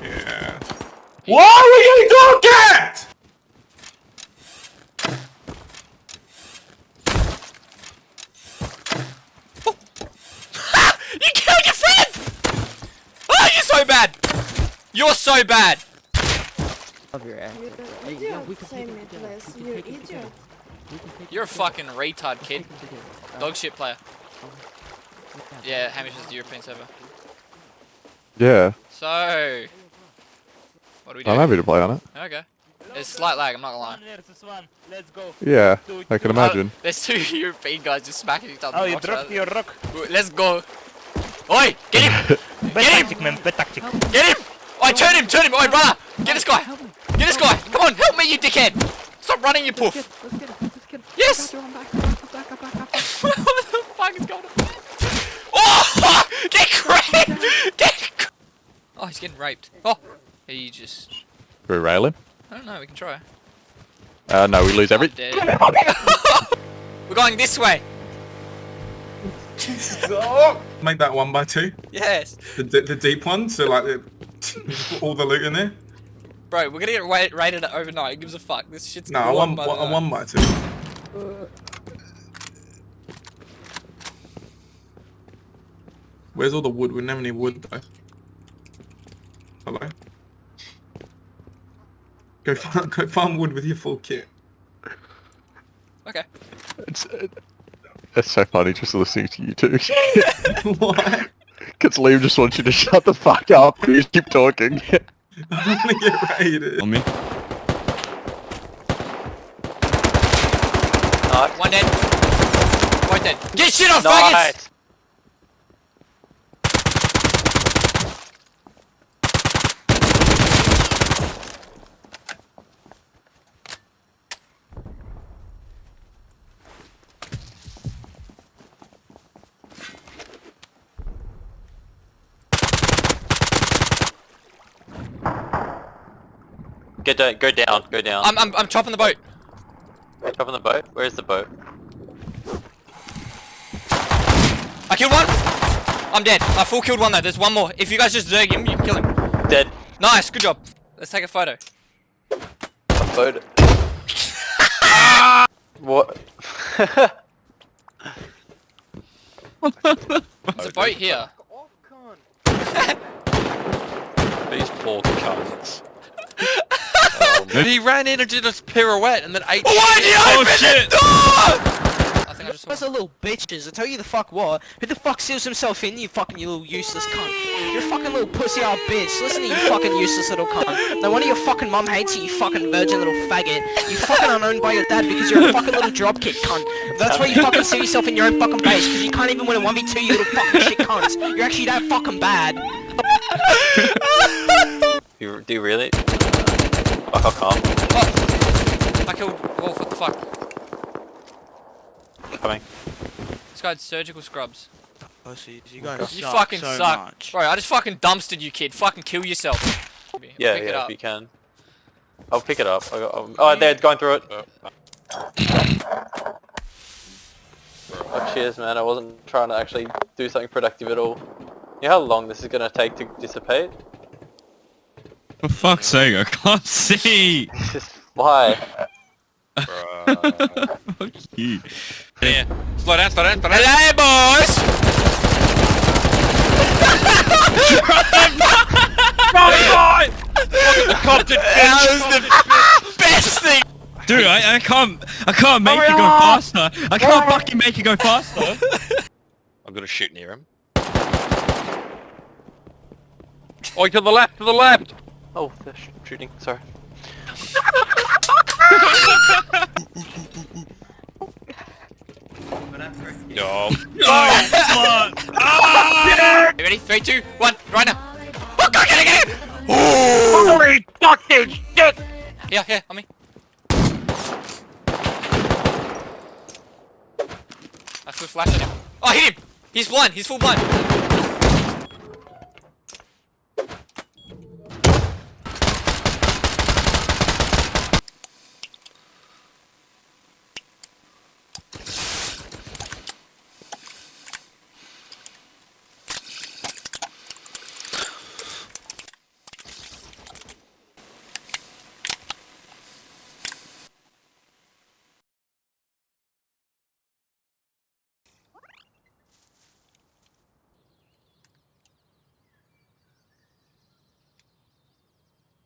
Yeah. Why are we getting target? You killed your friend! Oh, you're so bad! You're so bad! Of your ass. You idiot. You're a fucking retard, kid. Dog shit player. Yeah, Hamish is the European server. Yeah, So... What do we do? I'm happy to play on it. Okay. There's slight lag, I'm not gonna lie. Let's go. Yeah, I can imagine. There's two European guys just smacking each other. Oh, you Watch dropped that. your rock. Let's go. Oi, get him! Bad tactic, man. Bad tactic. Get him! Oi, turn him! Oi, brother! Get this guy! Get this guy! Come on, help me, you dickhead! Stop running, you poof! Let's get him. Yes! I'm back. What the fuck is going on? Oh! Get raped! Get... Oh, he's getting raped. Oh! He just... We rail him? I don't know, we can try. No, we lose every... I'm dead. We're going this way! Make that 1x2. Yes! The deep one, so like put all the loot in there. Bro, we're gonna get raided overnight. Who gives a fuck? This shit's No, a gone by the night. 1x2. Where's all the wood? We don't have any wood though. Hello? Go farm wood with your full kit. Okay. It's so funny just listening to you two. Why? Because Liam just wants you to shut the fuck up and you just keep talking. I'm gonna get raided. On me. One dead. One dead. Get shit on, faggots! Go down. I'm chopping the boat. Up on the boat? Where's the boat? I killed one. I'm dead. I full killed one though. There's one more. If you guys just zerg him, you can kill him. Dead. Nice, good job. Let's take a photo. A boat. What? There's a boat here. These poor cunts. He ran in and did a pirouette and then ate. Why did you open shit! the door? I think I just Those saw. are little bitches. I tell you the fuck what. Who the fuck seals himself in, you little useless cunt? You're a fucking little pussy-ass bitch. Listen to you fucking useless little cunt. No wonder your fucking mum hates you, you fucking virgin little faggot. You fucking unowned by your dad because you're a fucking little dropkick cunt. That's why you fucking seal yourself in your own fucking base, because you can't even win a 1v2, you little fucking shit cunts. You're actually that fucking bad. Do you really? Fuck, I can't. Oh, I killed Wolf. What the fuck? Coming. This guy had surgical scrubs. Pussies, you guys You suck fucking so suck. much. Bro, I just fucking dumpstered you, kid. Fucking kill yourself. Yeah, Pick it yeah, up. if you can. I'll pick it up. Oh, they're going through it. Oh, cheers, man. I wasn't trying to actually do something productive at all. You know how long this is gonna take to dissipate? For fuck's sake, I can't see! Why? Fuck you. Yeah. Slow down. Hello, boys! That was the best thing! Dude, I can't make it go faster! I can't fucking make it go faster! I'm gonna shoot near him. Oh, to the left! Oh, they're shooting, sorry. No. You ready? 3, 2, 1, right now! Oh god, get it! Holy fucking shit! Here, on me. I threw a flash on him. Oh, I hit him! He's blind, he's full blind.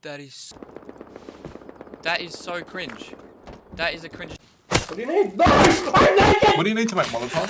That is so cringe. That is a cringe. What do you need? No! I'm naked! What do you need to make Molotov?